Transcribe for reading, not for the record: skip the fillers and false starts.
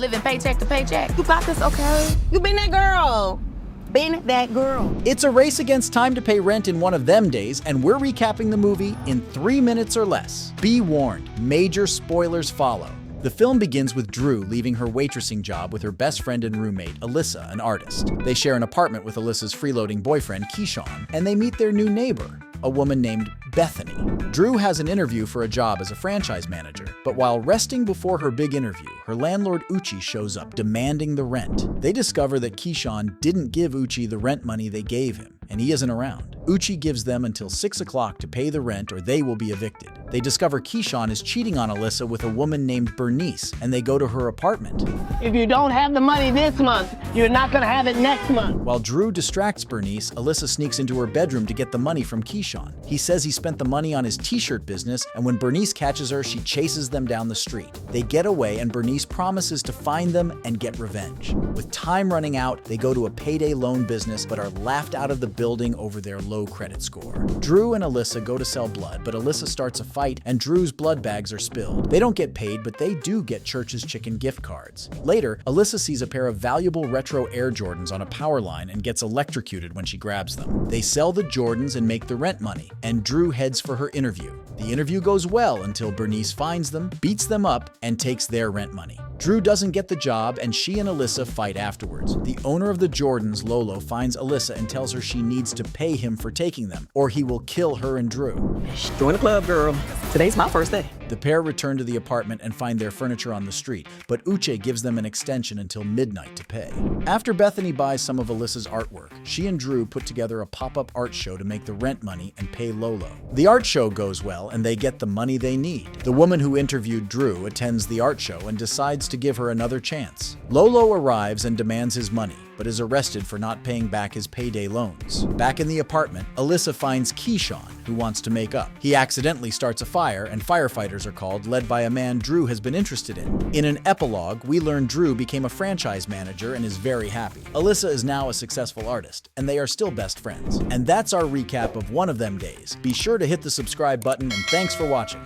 living paycheck to paycheck. You got this, okay? You been that girl. Been that girl. It's a race against time to pay rent in one of them days, and we're recapping the movie in 3 minutes or less. Be warned, major spoilers follow. The film begins with Dreux leaving her waitressing job with her best friend and roommate, Alyssa, an artist. They share an apartment with Alyssa's freeloading boyfriend, Keyshawn, and they meet their new neighbor, a woman named Bethany. Dreux has an interview for a job as a franchise manager, but while resting before her big interview, her landlord Uchi shows up demanding the rent. They discover that Keyshawn didn't give Uchi the rent money they gave him, and he isn't around. Uchi gives them until 6 o'clock to pay the rent or they will be evicted. They discover Keyshawn is cheating on Alyssa with a woman named Bernice, and they go to her apartment. If you don't have the money this month, you're not gonna have it next month. While Dreux distracts Bernice, Alyssa sneaks into her bedroom to get the money from Keyshawn. He says he spent the money on his t-shirt business, and when Bernice catches her, she chases them down the street. They get away, and Bernice promises to find them and get revenge. With time running out, they go to a payday loan business, but are laughed out of the building over their low credit score. Dreux and Alyssa go to sell blood, but Alyssa starts a fight, and Drew's blood bags are spilled. They don't get paid, but they do get Church's Chicken gift cards. Later, Alyssa sees a pair of valuable retro Air Jordans on a power line and gets electrocuted when she grabs them. They sell the Jordans and make the rent money, and Dreux heads for her interview. The interview goes well until Bernice finds them, beats them up, and takes their rent money. Dreux doesn't get the job, and she and Alyssa fight afterwards. The owner of the Jordans, Lolo, finds Alyssa and tells her she needs to pay him for taking them, or he will kill her and Dreux. Join the club, girl. Today's my first day. The pair return to the apartment and find their furniture on the street, but Uche gives them an extension until midnight to pay. After Bethany buys some of Alyssa's artwork, she and Dreux put together a pop-up art show to make the rent money and pay Lolo. The art show goes well, and they get the money they need. The woman who interviewed Dreux attends the art show and decides to give her another chance. Lolo arrives and demands his money, but is arrested for not paying back his payday loans. Back in the apartment, Alyssa finds Keyshawn, who wants to make up. He accidentally starts a fire, and firefighters are called, led by a man Dreux has been interested in. In an epilogue, we learn Dreux became a franchise manager and is very happy. Alyssa is now a successful artist, and they are still best friends. And that's our recap of one of them days. Be sure to hit the subscribe button, and thanks for watching.